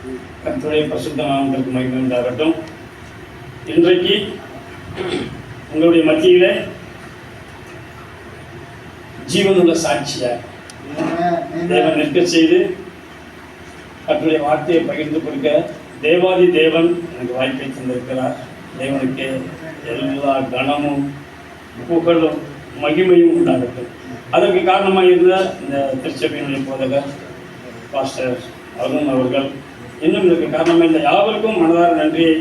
கர்த்தருடைய பரிசுத்த நாமத்திற்கு மகிமை உண்டாகட்டும். இன்றைக்கு உங்களுடைய மத்தியிலே ஜீவனுள்ள சாட்சியார் தேவன் நிற்க செய்து கர்த்தருடைய வார்த்தையை பகிர்ந்து கொடுக்க தேவாதி தேவன் எனக்கு வாய்ப்பை தந்திருக்கிறார். தேவனுக்கு எல்லா கனமும் புகழும் மகிமையும் உண்டாகட்டும். அதற்கு காரணமாக இருந்த இந்த திருச்சபையினுடைய போதகர் பாஸ்டர் அருண் அவர்கள், இன்னும் இதற்கு காரணமாக இந்த யாவருக்கும் மனதார நன்றியை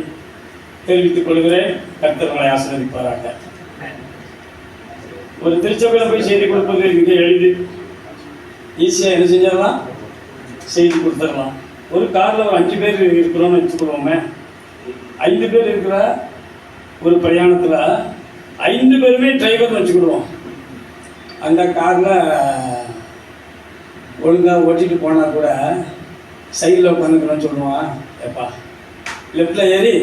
தெரிவித்துக் கொள்கிறேன். கர்த்தர்களை ஆசீர்வதிப்பாராக. ஒரு திருச்சபையில் போய் செய்தி கொடுப்பது மிக எளிது, ஈஸியாக என்ன செஞ்சிடலாம், செய்தி கொடுத்துடலாம். ஒரு காரில் ஒரு 5 பேர் இருக்கிறோன்னு வச்சுக்கொள்வோமே, 5 பேர் இருக்கிற ஒரு பிரயாணத்தில் 5 பேருமே டிரைவர்னு வச்சுக்கிடுவோம். அந்த காரில் ஒழுங்காக ஓட்டிகிட்டு போனால் கூட சைடில் உட்காந்துக்கணும்னு சொல்லுவான். எப்பா லெஃப்டில் ஏறி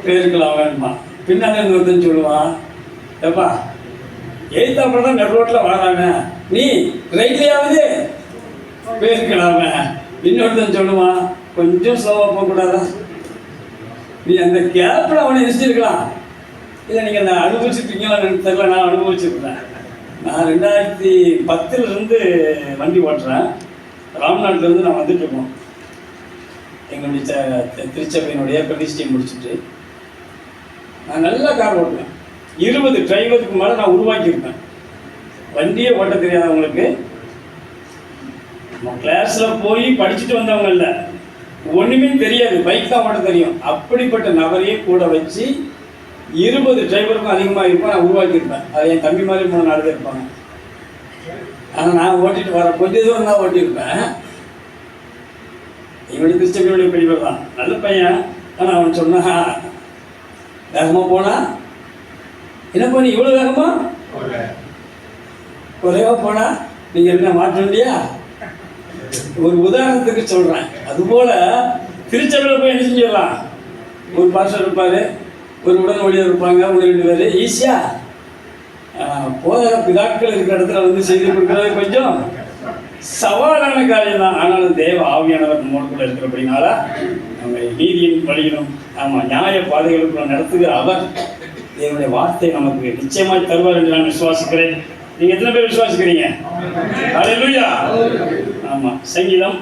போயிருக்கலாம் வேணுமா, பின்னால் இருந்து சொல்லுவான். எப்பா எய்த்தாப்புல தான் நடு ரோட்டில் வராங்க, நீ ரைட்லையாவது போயிருக்கலாமே. இன்னொருத்தன் சொல்லுவான், கொஞ்சம் ஸ்லோவாக போகக்கூடாதா, நீ அந்த கேப்பில் அவனை நினச்சிருக்கலாம். இல்லை நீங்கள் நான் அனுபவிச்சுருக்கீங்களான்னு தெரியல, நான் அனுபவிச்சிருக்கேன். நான் 2010 வண்டி ஓட்டுறேன். ராம்நாட்டிலேருந்து நான் வந்துட்டுருக்கோம். எங்களுடைய திருச்சபையினுடைய பிரதிஷ்டை முடிச்சுட்டு நான் நல்லா கார் ஓட்டுவேன். 20 டிரைவருக்கு மேலே நான் உருவாக்கியிருப்பேன். வண்டியே ஓட்ட தெரியாதவங்களுக்கு, நம்ம கிளாஸில் போய் படிச்சுட்டு வந்தவங்க இல்லை, ஒன்றுமே தெரியாது, பைக் தான் ஓட்ட தெரியும். அப்படிப்பட்ட நபரையே கூட வச்சு 20 டிரைவருக்கும் அதிகமாக இருப்பேன் நான் உருவாக்கியிருப்பேன். அது என் தம்பி மாதிரி 3-4 பேர் இருப்பாங்க. ஆனால் நான் ஓட்டிட்டு வரேன், கொஞ்சம் தூரம் தான் ஓட்டியிருப்பேன். என்னுடைய திருச்சபையுடைய பெரியவர் தான், நல்ல பையன். ஆனால் அவன் சொன்னான், வேகமாக போனா என்ன பண்ணி இவ்வளோ வேகமா, குறைவாக போனா நீங்கள் என்ன மாற்ற இல்லையா. ஒரு உதாரணத்துக்கு சொல்கிறேன். அதுபோல் திருச்சபையில் போய் என்ன செஞ்சிடலாம், ஒரு பாஸ்டர் இருப்பார், ஒரு உடன் ஊழியர் இருப்பாங்க, 1-2 பேர். ஈஸியாக போதக பிதாக்கள் இருக்கிற இடத்துல வந்து செய்து கொடுக்குறது கொஞ்சம் சவாலான காரியம் தான். ஆனாலும் தேவ ஆவியானவர் நம்மோடு கூட இருக்கிறபடினால நம்ம நீதியின் வழியிலும் நியாய பாதைகளுக்குள்ள நடத்துகிற அவர் தேவனுடைய வார்த்தை நமக்கு நிச்சயமாய் தருவார் என்று நான் விசுவாசிக்கிறேன். நீங்கள் எத்தனை பேர் விசுவாசிக்கிறீங்க? அல்லேலூயா. ஆமாம். சங்கீதம்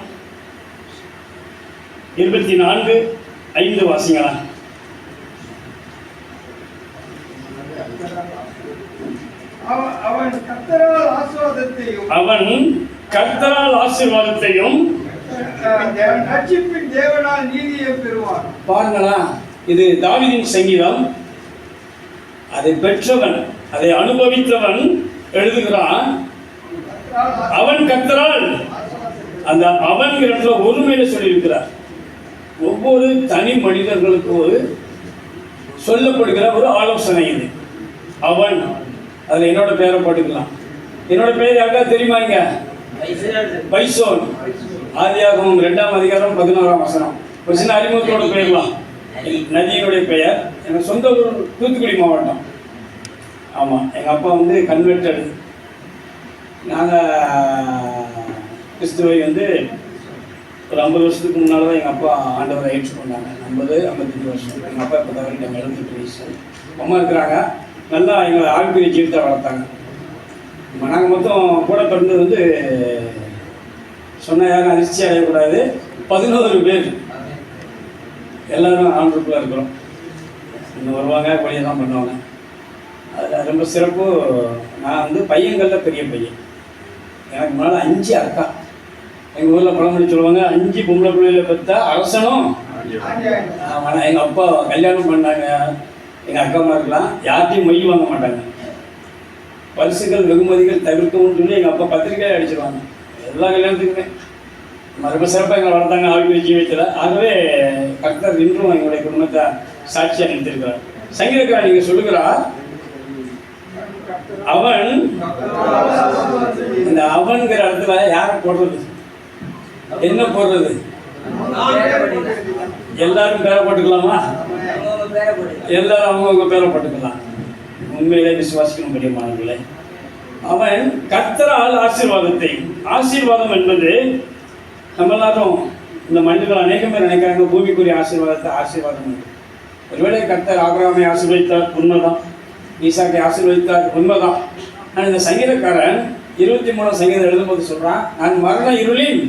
24:5 வாசிங்களா. அவன் கர்த்தரால் ஆசீர்வாதத்தையும் ரட்சிப்பின் தேவனால் நீதியையும் பெறுவான். பாருங்களா, இது தாவீதின் சங்கீதம். அதை பெற்றவன், அதை அனுபவித்தவன் எழுதுகிறான். அவன் கர்த்தரால், அந்த அவன்கிற இடத்துல ஒருமையில சொல்லியிருக்கிறார். ஒவ்வொரு தனி மனிதர்களுக்கு ஒரு சொல்லப்படுகிற ஒரு ஆலோசனை இது. அவன், அதில் என்னோட பேரை போட்டுக்கலாம். என்னோட பேர் யாருக்கா தெரியுமாங்க? பைசோன். ஆதியாகமம் 2ஆம் அதிகாரம் 11ஆம் வசனம். ஒரு சின்ன அறிமுகத்தோடு போயிடலாம். நதியினுடைய பெயர். எனக்கு சொந்த ஊர் தூத்துக்குடி மாவட்டம். ஆமாம், எங்கள் அப்பா வந்து கன்வெர்டட். நாங்கள் கிறிஸ்துவை வந்து ஒரு 50 வருஷத்துக்கு முன்னால் தான் எங்கள் அப்பா ஆண்டவரை ஏற்றுக்கொண்டாங்க. 50-55 வருஷம். எங்கள் அப்பா இப்போ தவறிட்டு 78 வயசு. அம்மா இருக்கிறாங்க. நல்லா எங்களை ஆழ்குறி ஜீவித்தை வளர்த்தாங்க. நாங்கள் மொத்தம் கூட பிறந்தது வந்து சொன்ன யாரும் அதிர்ச்சி அடையக்கூடாது, 11 பேர். எல்லோரும் ஆண்டுக்குள்ளே இருக்கிறோம். இன்னும் வருவாங்க, கொடியை தான் பண்ணுவாங்க. அதில் ரொம்ப சிறப்பு. நான் வந்து பையங்களில் பெரிய பையன். எனக்கு முன்னால் 5 அக்கா. எங்கள் ஊரில் பழமொழி சொல்லுவாங்க, 5 பொம்பளை பிள்ளைகளை பெற்றா அரசனும். ஆனால் எங்கள் அப்பா கல்யாணம் பண்ணாங்க. எங்கள் அக்காமாருக்கெல்லாம் யார்ட்டையும் மொய் வாங்க மாட்டாங்க. பரிசுகள் வெகுமதிகள் தவிர்க்கவும் சொல்லி எங்கள் அப்பா பத்திரிக்கையை அடிச்சிருவாங்க எல்லா கல்யாணத்துக்குமே. ரொம்ப சிறப்பாக எங்களை வளர்த்தாங்க ஆழ்குறி ஜீவியத்தில். ஆகவே கர்த்தர் இன்றும் எங்களுடைய குடும்பத்தை சாட்சியாக நிறுத்திருக்கிறார். சங்கீதக்காரர் நீங்கள் சொல்லுகிறார், அவன், இந்த அவன்கிற இடத்துல யாரை போடுறது, என்ன போடுறது? எல்லாரும் பேரை போட்டுக்கலாமா? எல்லாரும் அவங்கவுங்க பேரை போட்டுக்கலாம். உண்மையிலே விசுவாசிக்கணும் முடியுமானங்களே. அவன் கர்த்தரால் ஆசீர்வாதத்தை, ஆசீர்வாதம் என்பது நம்ம எல்லாரும் இந்த மனிதர்கள் அநேகம் பேர் நினைக்கிறாங்க பூமிக்குரிய ஆசீர்வாதம் உண்டு. ஒருவேளை கர்த்தர் ஆபிரகாமை ஆசீர்வதித்தார், உண்மைதான். ஈசாக்கை ஆசீர்வதித்தார், உண்மைதான். ஆனால் இந்த சங்கீதக்காரன் 23 சங்கீதம் எழுதும்போது சொல்றான், நான் மரண இருளின்.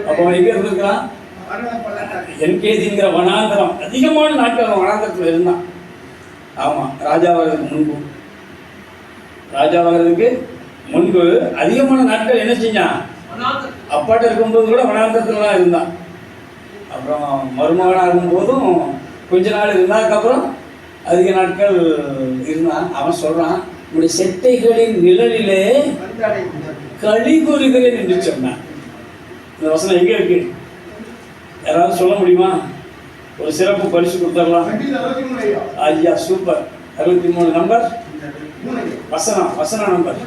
அப்போ எங்க இருந்திருக்கிறான்? என்கேதிங்கிற வனாந்தரம். அதிகமான நாட்கள் அவன் வனாந்தரத்தில் இருந்தான். ஆமா, ராஜாவாகிறதுக்கு முன்பு அதிகமான நாட்கள் என்ன செஞ்சான்? அப்பாட்ட இருக்கும்போது கூட வனாந்தரத்துல தான் இருந்தான். அப்புறம் மருமகனாக இருக்கும்போதும் கொஞ்ச நாள் இருந்தாதுக்கப்புறம் அதிக நாட்கள் இருந்தான். அவன் சொல்றான், உடைய செட்டைகளின் நிழலிலே களி கூறுகிறேன் என்று சொன்னான். இந்த வசனம் எங்க இருக்கு? யாராவது சொல்ல முடியுமா? ஒரு சிறப்பு பரிசு கொடுத்துடலாம். ஐயா, சூப்பர். 63 நம்பர் வசனம் நம்பர்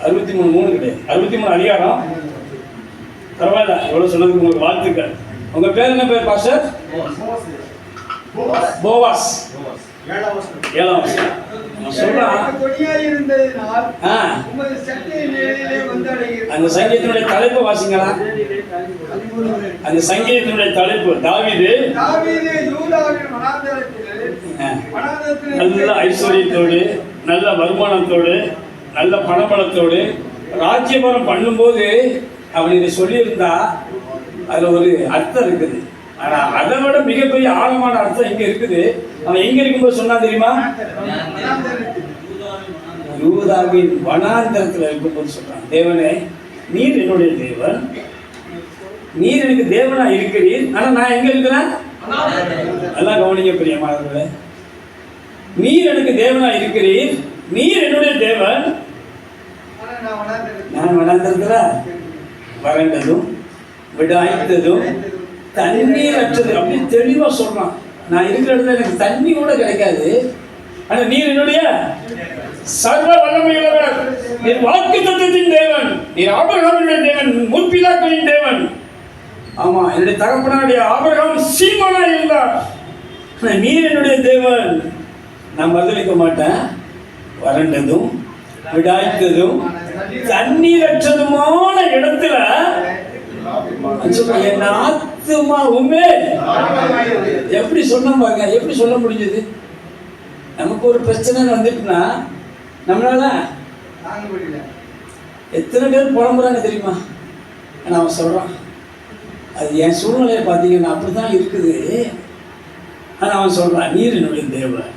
63 கிடையாது, 63 அதிகாரம். பரவாயில்ல, எவ்வளவு சொன்னதுக்கு உங்களுக்கு வாழ்த்துக்கள். உங்க பேர் என்ன பேர் பாஸ்டர்? போவாஸ். 7ஆம் வசனம் சொல்றான், அந்த சங்கீதத்தினுடைய தலைப்பு வாசிங்களா? அந்த சங்கீதத்தினுடைய தலைப்பு தாவீது நல்ல ஐஸ்வர்யத்தோடு, நல்ல வருமானத்தோடு, நல்ல பணபலத்தோடு ராஜ்யபாரம் பண்ணும்போது அவன் இதை சொல்லியிருந்தா அதுல ஒரு அர்த்தம் இருக்குது. ஆனா அதை விட மிகப்பெரிய ஆழமான அர்த்தம் இங்க இருக்குது. அவன் எங்க இருக்கும்போது சொன்னா தெரியுமா? யூதாவின் வனாந்தரத்துல இருக்கும்போது சொல்றான், தேவனே நீர் என்னுடைய தேவன், நீர் எனக்கு தேவனா இருக்கிறீர். ஆனா நான் எங்க இருக்கிறேன்? நல்லா கவனிங்க பிரியமானவர்களே, நீர் எனக்கு தேவனா இருக்கிறீர், நீர் என்னுடைய தேவன், நான் வனாந்தரத்துல வறண்டதும் விடாய்த்ததும் தண்ணீர் அற்றது. அப்படி தெளிவா சொல்றான். நான் இருக்கிற இடத்துல எனக்கு தண்ணி கூட கிடைக்காது, ஆனா நீர் என்னுடைய சர்வ வல்லமையுள்ளவர், நீர் வாக்குத்தத்தத்தின் தேவன், நீர் ஆபிரகாமுடைய தேவன், முற்பிதாக்களின் தேவன். ஆமா, என்னுடைய தகப்பனாருடைய ஆபிரகாம் சீமானா இருந்தார். நீர் என்னுடைய தேவன். நான் பதிலளிக்க மாட்டேன். வறண்டதும் விடாய்த்ததும் தண்ணீரற்றதுமான இடத்துல என் ஆத்துமா உண்மை எப்படி சொன்ன பாருங்க, எப்படி சொல்ல முடிஞ்சது? நமக்கு ஒரு பிரச்சனை வந்துட்டுனா நம்மளால எத்தனை பேர் புலம்புறாங்க தெரியுமா? ஆனா அவன் சொல்றான், அது என் சூழ்நிலையை பார்த்தீங்கன்னா அப்படிதான் இருக்குது. ஆனா அவன் சொல்றான், நீர் என்னுடைய தேவன்,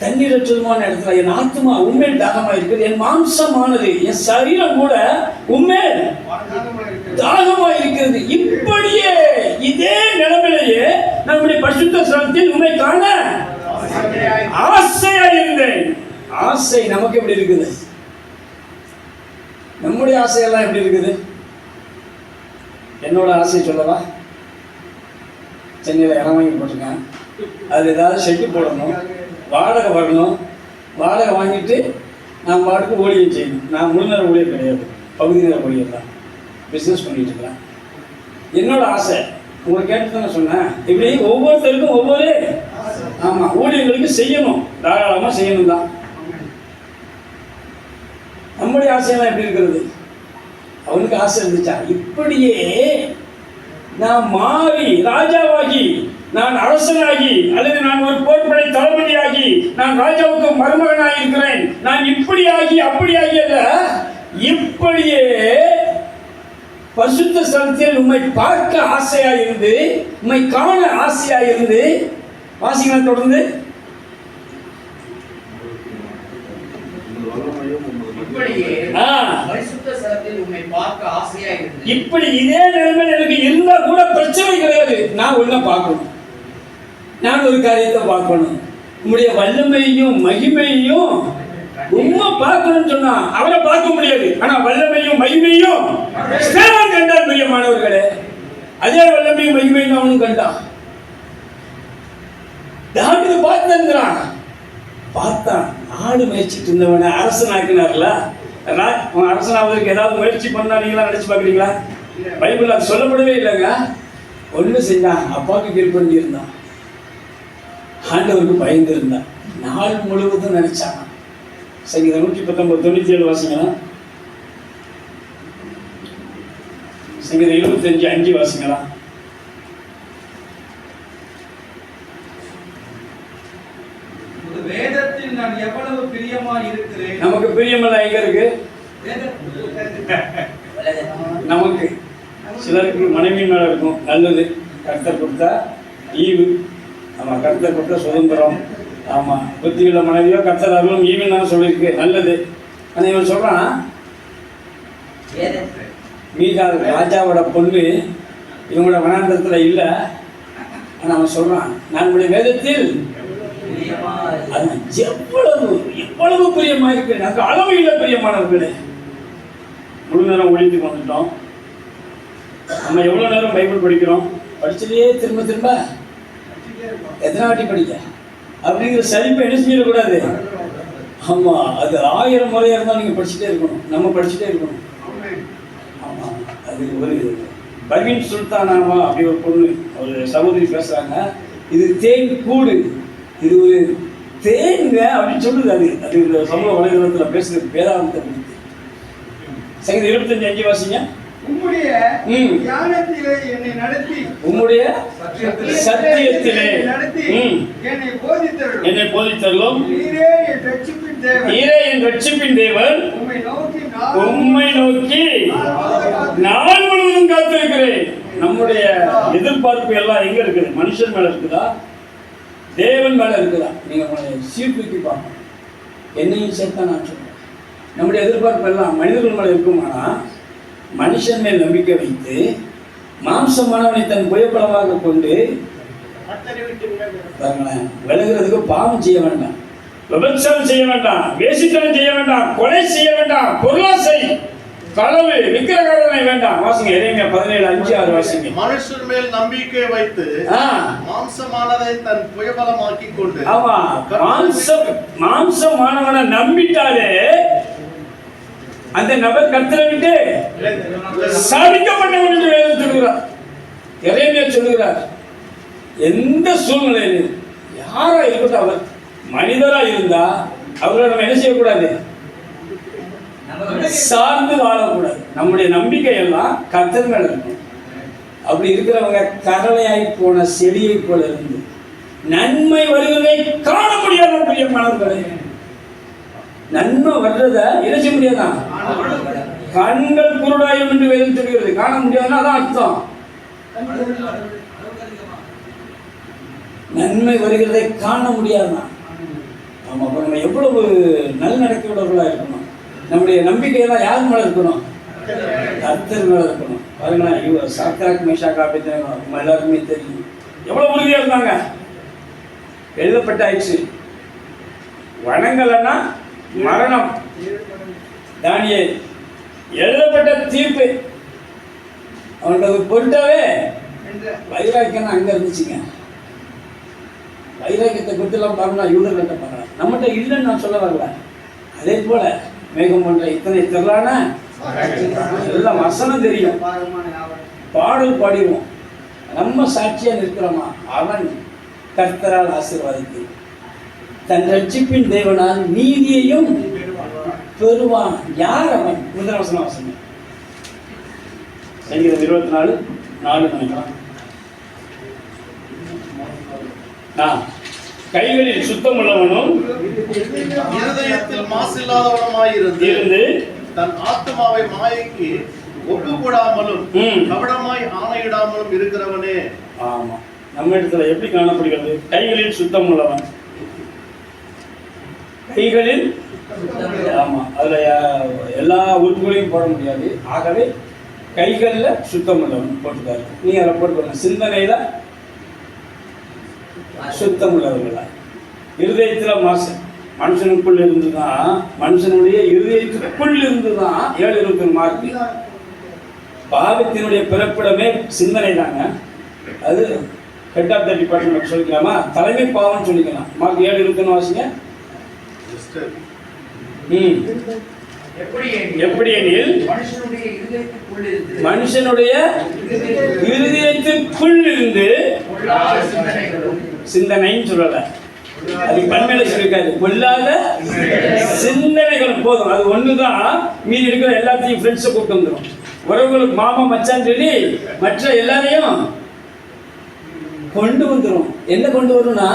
தண்ணீரற்றதுமான இடத்துல என் ஆத்மா உண்மையில் தாகமா இருக்குது, என் மாம்சமானது, என் சரீரம் கூட உண்மையில் தாகமா இருக்கிறது. இப்படியே இதே நிலைமையிலேயே நம்முடைய பரிசுத்த ஸ்தலத்தில் உண்மை காண ஆசையா இருந்தேன். ஆசை நமக்கு எப்படி இருக்குது? நம்முடைய ஆசையெல்லாம் எப்படி இருக்குது? என்னோட ஆசை சொல்லவா? சென்னையில் இடம் வாங்கி போட்டிருக்கேன், அது ஏதாவது ஷெட்டு போடணும், வாடகை வரணும், வாடகை வாங்கிட்டு நான் பாட்டுக்கு ஊழியம் செய்யணும். நான் முழு நேர ஊழியர் கிடையாது, பகுதி நேர ஊழியர் தான், பிஸ்னஸ் பண்ணிட்டு இருக்கிறேன். என்னோட ஆசை உங்களுக்கு கேட்டு தானே சொன்னேன். இப்படி ஒவ்வொருத்தருக்கும் ஒவ்வொரு ஆமாம் ஊழியர்களுக்கு செய்யணும், தாராளமாக செய்யணும் தான். நம்முடைய ஆசையெல்லாம் எப்படி இருக்கிறது? அவனுக்கு ஆசை இருந்துச்சா? இப்படியே நான் மாறி ராஜாவாகி, நான் அரசனாகி, அல்லது நான் ஒரு போர்ப்படை தளபதியாகி, நான் ராஜாவுக்கு மருமகனாக இருக்கிறேன், நான் இப்படி ஆகி அப்படி ஆகி அல்ல, இப்படியே பரிசுத்த ஸ்தலத்தில் உம்மை பார்க்க ஆசையாயிருந்து, உம்மை காண ஆசையாயிருந்து. வாசிங்களா தொடர்ந்து. இப்படி இதே நிலைமையில் எனக்கு இருந்தா கூட பிரச்சனை கிடையாது. நான் ஒன்ன பார்க்கணும், நான் ஒரு காரியத்தை பார்க்கணும், உங்களுடைய வல்லமையையும் மகிமையையும் உண்மை பார்க்கணும்னு சொன்னா அவரை பார்க்க முடியாது. ஆனா வல்லமையும் மகிமையும் ஸ்தேவான் கண்டான் பிரியமானவர்களே. அதே வல்லமையும் மகிமையும் அவனும் கண்டான். தாவீது பார்த்தான், பார்த்தான் ஆடு மேய்ச்சிட்டு இருந்தவனை அரசனாக்கினார்ல. அரசனாவதற்கு ஏதாவது முயற்சி பண்ணா நீங்களா நினைச்சு பார்க்குறீங்களா? பைபிள் அது சொல்லப்படவே இல்லைங்க. ஒன்று செஞ்சான், அப்பாவுக்கு கீழ்ப்படிஞ்சு இருந்தான், ஆண்டவருக்கு பயந்து இருந்தான், நாள் முழுவதும் நினைச்சான். சங்கீதம் 119 97 வாசிக்கலாம். சங்கீதம் 25:5 வாசிங்களா? வேதத்தில் நான் எவ்வளவு பிரியமாய் இருக்கிறேன். நமக்கு பிரியமெல்லாம் எங்க இருக்கு? நமக்கு சிலருக்கு மனைவி மேல இருக்கும். நல்லது, கர்த்தர் கொடுத்தா ஈவு. ஆமா, கர்த்தர் கொடுத்தா சுதந்திரம். ஆமா, புத்தியுள்ள மனைவியோ கர்த்தர் அருளும் ஈவுன்னு தான் சொல்லியிருக்கு. நல்லது. ஆனால் இவன் சொல்றான், மீகால் ராஜாவோட பொண்ணு இவங்களோட வனாந்தரத்துல இல்லை. ஆனா அவன் சொல்றான், நான் உடைய வேதத்தில் எவ்வளவு எவ்வளவு பிரியமா இருக்கு. எனக்கு அளவு இல்லை பிரியமானவர்களே. முழு நேரம் ஒழித்து வந்துட்டோம். நம்ம எவ்வளவு நேரம் பைபிள் படிக்கிறோம்? படிச்சதையே திரும்ப திரும்ப எத்தனை வாட்டி படிக்க அப்படிங்கிற சலிப்பை என்ன செஞ்சிடக்கூடாது. ஆமா, அது 1000 முறையா இருந்தால் நீங்க படிச்சுட்டே இருக்கணும். நம்ம படிச்சுட்டே இருக்கணும். ஆமா, அது ஒரு பர்வீன் சுல்தானாவா அப்படி ஒரு பொண்ணு, ஒரு சகோதரி பேசுறாங்க. இது தேன் கூடு, இது ஒரு தேங்க அப்படின்னு சொல்லுது. அது இந்த சமூக வலைதளத்தில் பேசுறது வேதாந்தத்தை குறித்து. சங்கீதம் 25:5 வாசிங்க. உம்முடைய ஞானத்திலே என்னை நடத்தி, உம்முடைய சத்தியத்திலே நடத்தி என்னை போதித்தருளும். நீரே என் ரட்சிப்பின் தேவன். நீரே என் ரட்சிப்பின் தேவன். உம்மை நோக்கி நான் முழுவதும் காத்திருக்கிறேன். நம்முடைய எதிர்பார்ப்பு எல்லாம் எங்க இருக்குது? மனுஷன் மேல இருக்குதா, தேவன் மேல இருக்குதா? நீங்க சீர்தூக்கி பார்க்கணும். என்னையும் சேர்த்தா நான் சொல்றேன், நம்முடைய எதிர்பார்ப்பு எல்லாம் மனிதர்கள் மேல இருக்குமானா, மனுஷன் மேல் நம்பிக்கை வைத்து மாம்சமானவனை தன் புயப்பலமாக கொண்டு விலகிறதுக்கு பாவம் செய்ய வேண்டாம், விபச்சாரம் செய்ய வேண்டாம், வேசித்தனம் செய்ய வேண்டாம், கொலை செய்ய வேண்டாம், பொருளாசை, களவு, விக்கிரகாரனை வேண்டாம். வாசிங்க எரேமியா 17:5-6 வாசிங்க. மனுஷன் மேல் நம்பிக்கை வைத்து மாம்சமானதை தன் புயபலமாக்கி கொண்டு. ஆமா, மாம்சமானவனை நம்பிட்டாலே அந்த நபர் கர்த்தரை விட்டு சாதிக்கப்பட்டவன் என்று வேதம் சொல்கிறார். எரேமியா சொல்லுகிறார், எந்த சூழ்நிலையில் யாரா இருக்கட்டும், அவர் மனிதரா இருந்தா அவரை நம்ம என்ன செய்யக்கூடாது? சார்ந்து வாழக்கூடாது. நம்முடைய நம்பிக்கை எல்லாம் கர்த்தர் மேல இருக்கும். அப்படி இருக்கிறவங்க கரளையாய் போன செடியை போல இருந்து நன்மை வருவதை காண முடியாத பிரியமானவர்களே. நன்மை வர்றத என்ன செய்ய முடியாதான்? கண்கள் குருடாயும் என்று வேதம் சொல்கிறது. காண முடியாதுன்னா அதான் அர்த்தம். நன்மை வருகிறதை காண முடியாதுதான். ஆமா, அப்ப நம்ம எவ்வளவு நல்லடக்கியுள்ளவர்களா இருக்கணும். நம்முடைய நம்பிக்கையெல்லாம் யார் மேல இருக்கணும்? கர்த்தர் மேல இருக்கணும். பாருங்களேன், சாத்ராக் மேஷாக் ஆபேத்நேகோ நம்ம எல்லாருக்குமே தெரியும் எவ்வளவு உறுதியா இருந்தாங்க. எழுதப்பட்டாயிடுச்சு, வணங்கலன்னா மரணம். தானியேல் எழுதப்பட்ட தீர்ப்பு. அவனுக்கு பொருட்டாவே வைராக்கியம் அங்க இருந்துச்சுங்க. வைராக்கியத்தை குறித்துலாம் பார்க்கணும், யூதர்கிட்ட பார்க்கலாம். நம்மகிட்ட இல்லைன்னு நான் சொல்ல வரல. அதே போல மேகம் போன்ற இத்தனை திரளான எல்லாம் வசனம் தெரியும், பாடல் பாடிடுவோம். நம்ம சாட்சியா நிற்கிறோமா? அவன் கர்த்தரால் ஆசீர்வாதித்து தன் ரட்சிப்பின் தேவனால் நீதியையும் பெறுவான். யார் அவன்? முதல் வசனம் வாசிங்க. சங்கீதம் 24:4 நினைக்கலாம். கைகளில் சுத்தம் உள்ளவனும் இருதயத்தில் மாசில்லாதவனுமாயிருந்து தன் ஆத்மாவை மாயைக்கு ஒப்பு கூடாமலும் கபடமாய் ஆணையிடாமலும் இருக்கிறவனே. ஆமா, நம்ம இடத்துல எப்படி காணப்படுகிறது? கைகளில் சுத்தம் உள்ளவன். கைகளில், ஆமா, அதுல எல்லா உறுப்புகளையும் போட முடியாது. ஆகவே கைகள்ல சுத்தம் உள்ளவன் போட்டுக்காரு. நீங்க அதை போட்டுக்கணும். சிந்தனையில சுத்தம் உள்ளவர்களா, இருதயத்துல மாசு. மனுஷனுக்குள் இருந்துதான், மனுஷனுடைய இருதயத்துக்குள் இருந்துதான் 7:21 மார்க்கு. பாவத்தினுடைய பிறப்பிடமே சிந்தனை தாங்க. அது ஹெட் ஆஃப் த டிபார்ட்மெண்ட் சொல்லிக்கலாமா? தலைமை பாவம்னு சொல்லிக்கலாம். மார்க் 7:21 வாசிங்க. எப்படி எனில் மனுஷனுடைய இருதயத்துக்குள் இருந்து, சிந்தனைன்னு சொல்லல, அது பன்மையில சொல்லிருக்காது, பொல்லாத சிந்தனைகள் போதும். அது ஒண்ணுதான் மீதி இருக்கிற எல்லாத்தையும் ஃப்ரெண்ட்ஸை கூப்பிட்டு வந்துடும். உறவுகளுக்கு மாமா மச்சான்னு சொல்லி மற்ற எல்லாரையும் கொண்டு வந்துடும். என்ன கொண்டு வரும்னா,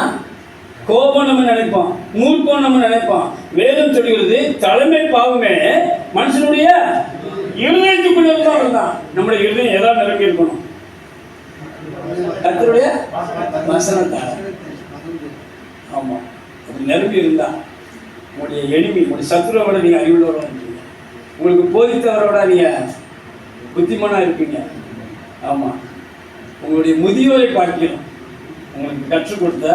கோபம் நம்ம நினைப்போம், மூர்க்கம் நம்ம நினைப்போம். வேதம் சொல்கிறது தலைமை பாவமே மனுஷனுடைய இருதயத்துக்குள்ள தான் இருந்தான். நம்முடைய இருதயம் ஏதாவது நிரம்பி இருக்கணும் கர்த்தருடைய வசனத்தால். ஆமா, அப்படி நிரம்பி இருந்தா உங்களுடைய எளிமை, உங்களுடைய சத்துருவோட நீங்க அறிவுள்ளவரோட இருப்பீங்க. உங்களுக்கு போதித்தவரோட நீங்க புத்திமானா இருப்பீங்க. ஆமா, உங்களுடைய முதியோரை பார்க்கணும். உங்களுக்கு கற்றுக் கொடுத்த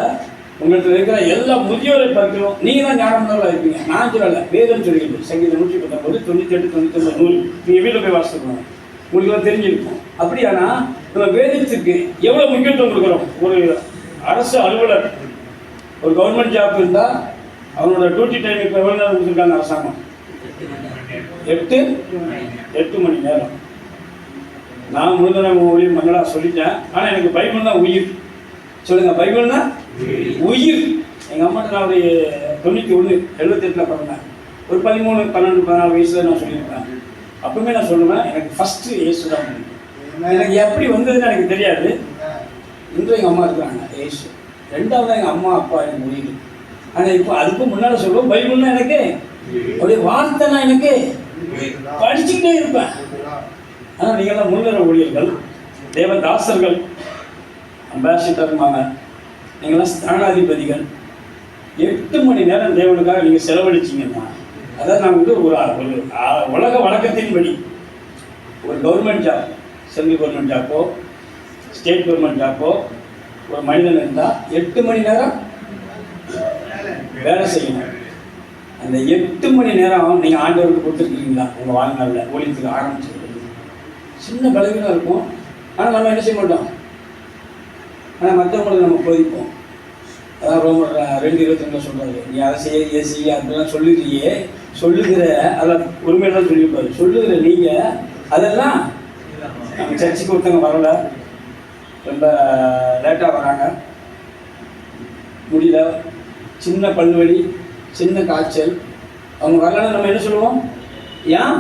உங்களுக்கு இருக்கிற எல்லா முதியோரை பார்க்கணும். நீங்க தான் ஞானமுள்ளவர்களா இருப்பீங்க. நான் சொல்லல, வேதம் சொல்லிடுது. சங்கீதம் 119, 98, 99, 100 நீங்க வீட்டில் போய் வாசிக்கணும். உங்களுக்கு எல்லாம் தெரிஞ்சிருக்கும். அப்படியானா நம்ம வேதத்துக்கு எவ்வளவு முக்கியத்துவம் கொடுக்குறோம். ஒரு அரசு அலுவலர், ஒரு கவர்மெண்ட் ஜாப் இருந்தா அவனோட டியூட்டி டைம் இப்போ எவ்வளோ நேரம் கொடுத்துருக்காங்க அரசாங்கம்? 8 மணி நேரம். நான் முழுதன ஊழியர் மங்களா சொல்லிட்டேன். ஆனால் எனக்கு பைபிள் தான் உயிர். சொல்லுங்க, பைபிள் தான் உயிர். எங்கள் அம்மாட்ட நான் ஒரு 91, 78 பிறந்தேன். ஒரு 13, 12, 14 வயசுல நான் சொல்லியிருப்பேன். அப்பவுமே நான் சொல்லுவேன், எனக்கு ஃபர்ஸ்ட் இயேசு தான். எனக்கு எப்படி வந்ததுன்னு எனக்கு தெரியாது. இன்றும் எங்கள் அம்மா இருக்கிறாங்க இயேசு. ரெண்டாவது எங்கள் அம்மா அப்பா எனக்கு உயிர். ஆனால் இப்போ அதுக்கும் முன்னால் சொல்லுவோம், பைபிள்னா எனக்கு அப்படியே வார்த்தை, நான் எனக்கு படிச்சுக்கிட்டே இருப்பேன். ஆனால் நீங்கள்லாம் முன்னிற ஊழியர்கள், தேவதாசர்கள், அம்பாசிடர்மாங்க, நீங்களாம் ஸ்தானாதிபதிகள். 8 மணி நேரம் தேவனுக்காக நீங்கள் செலவழிச்சிங்கன்னா, அதான் நான் வந்து ஒரு உலக வழக்கத்தின்படி ஒரு கவர்மெண்ட் ஜாப், சென்ட்ரல் கவர்மெண்ட் ஜாப்போ ஸ்டேட் கவர்மெண்ட் ஜாப்போ ஒரு மனிதன் இருந்தால் 8 மணி நேரம் வேலை செய்யணும். அந்த 8 மணி நேரம் நீங்கள் ஆண்டவருக்கு கொடுத்துருக்கீங்களா? உங்கள் வாழ்நாளில் ஊழியத்துக்கு ஆரம்பிச்சிருக்கீங்க. சின்ன பலவீனம் இருக்கும், ஆனால் நம்ம என்ன செய்ய மாட்டோம். ஆனால் மற்றவங்களுக்கு நம்ம போதிப்போம். அதான் ரோமர் 2:22 சொல்கிறாரு, நீ அதை செய்ய இதை செய்ய அப்படிலாம் சொல்லுறியே, சொல்லுகிற அதெல்லாம் உரிமையில தான் சொல்லியிருப்பாரு. சொல்லுகிற நீங்கள் அதெல்லாம் நம்ம சர்ச்சுக்கு ஒருத்தவங்க வரல, ரொம்ப லேட்டாக வராங்க, முடியல, சின்ன பல்வலி, சின்ன காய்ச்சல், அவங்க வரலன்னா நம்ம என்ன சொல்லுவோம்? ஏன்?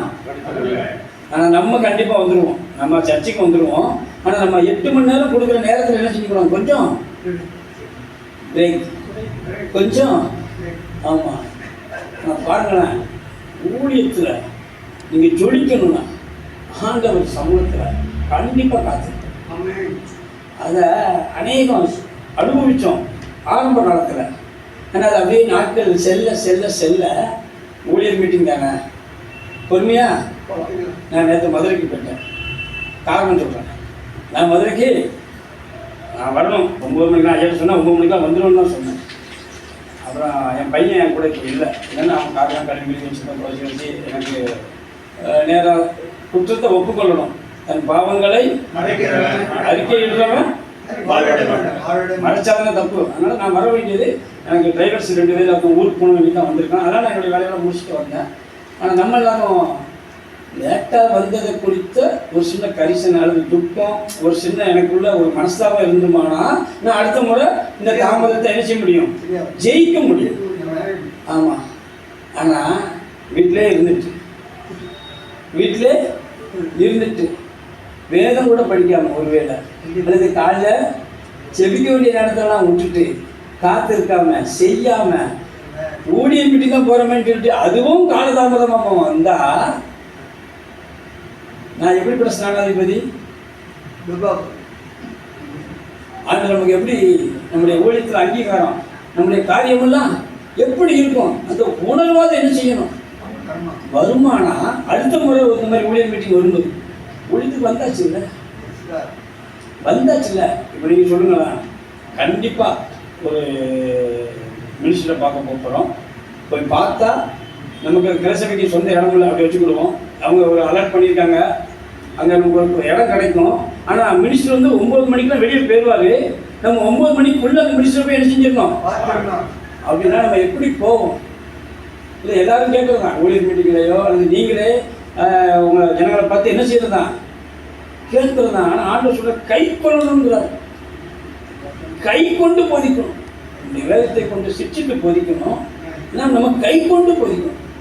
ஆனால் நம்ம கண்டிப்பாக வந்துடுவோம், நம்ம சர்ச்சுக்கு வந்துடுவோம். ஆனால் நம்ம 8 மணி நேரம் கொடுக்குற நேரத்தில் என்ன செஞ்சுக்கிறோம்? கொஞ்சம் பிரேக், கொஞ்சம். ஆமாம், நான் பாருங்களேன், ஊழியத்தில் நீங்கள் ஜொலிக்கணும்னா ஆண்டவர் சமூகத்தில் கண்டிப்பாக காத்து. அதை அநேகம் அனுபவித்தோம் ஆரம்ப காலத்தில். ஆனால் அது அப்படியே நாட்கள் செல்ல செல்ல செல்ல, ஊழியர் மீட்டிங் தானே பொறுமையா. நான் நேற்று மதுரைக்கு போயிட்டேன். காரணம் சொல்கிறேன், நான் மதுரைக்கு நான் வரணும் 9 மணிக்கு, நான் ஏற்ற சொன்னால் 9 மணிக்கெலாம் வந்துடும்னு தான் சொன்னேன். அப்புறம் என் பையன் என் கூட இப்போ இல்லை. என்னென்னா அவன் காரணம் கல்வி வச்சுருக்கேன், குறைச்சி வச்சு எனக்கு நேராக குற்றத்தை ஒப்புக்கொள்ளணும். தன் பாவங்களை அறிக்கையிடுறவன் மறைச்சாதான் தப்பு. அதனால் நான் வர வேண்டியது, எனக்கு டிரைவர்ஸ் 2 பேர் அப்போ ஊருக்கு போன வேண்டி தான் வந்திருக்கான். அதனால் நான் என்னுடைய வேலையெல்லாம் முடிச்சுட்டு வந்தேன். ஆனால் நம்ம எல்லாரும் லேட்டாக வந்ததை குறித்த ஒரு சின்ன கரிசனை அல்லது துக்கம், ஒரு சின்ன எனக்குள்ள ஒரு மனஸ்தாபம் இருந்துமானா, நான் அடுத்த முறை இந்த தாமதத்தை என்ன செய்ய முடியும்? ஜெயிக்க முடியும். ஆமாம். ஆனால் வீட்டிலே இருந்துட்டு வேதம் கூட படிக்காம, ஒருவேளை அல்லது காலையில் செபிக்க வேண்டிய நேரத்தெல்லாம் விட்டுட்டு காத்திருக்காம செய்யாம ஊழியம் மீட்டிங் தான் போகிறோமேன்னு சொல்லிட்டு அதுவும் காலதாமதமாக வந்தா, நான் எப்படிப்பட்ட ஸ்நானாதிபதி? அது நமக்கு எப்படி நம்முடைய ஊழியத்தில் அங்கீகாரம், நம்முடைய காரியமெல்லாம் எப்படி இருக்கும்? அந்த உணர்வாத என்ன செய்யணும்? வருமானா அடுத்த முறை இந்த மாதிரி ஊழியர் மீட்டிங் வரும்போது ஊழியத்துக்கு வந்தாச்சுல்ல. இப்போ நீங்கள் சொல்லுங்களேன், கண்டிப்பாக ஒரு மினிஸ்டரை பார்க்க போகிறோம். போய் பார்த்தா நமக்கு கிரசபைக்கு சொந்த இடங்களில் அப்படி வச்சுக்கிடுவோம். அவங்க ஒரு அலர்ட் பண்ணியிருக்காங்க, அங்கே நமக்கு ஒரு இடம் கிடைக்கும். ஆனால் மினிஸ்டர் வந்து 9 மணிக்கெலாம் வெளியே போயிடுவார். நம்ம 9 மணிக்குள்ளே அந்த மினிஸ்டர் போய் என்ன செஞ்சிடணும் அப்படின்னா நம்ம எப்படி போவோம்? இல்லை எல்லாரும் கேட்குறதா ஊழியர் மீட்டிங்லையோ அல்லது நீங்களே உங்கள் ஜனங்களை பார்த்து என்ன செய்யறதான் கேட்குறதா. ஆனால் ஆண்டவர் சொல்ல கை கொள்ளணுங்கிறார். கை கொண்டு போதிக்கணும். இந்த வேதத்தை கொண்டு சிரிச்சுட்டு போதிக்கணும். நம்ம கை கொண்டு போதிக்கணும்.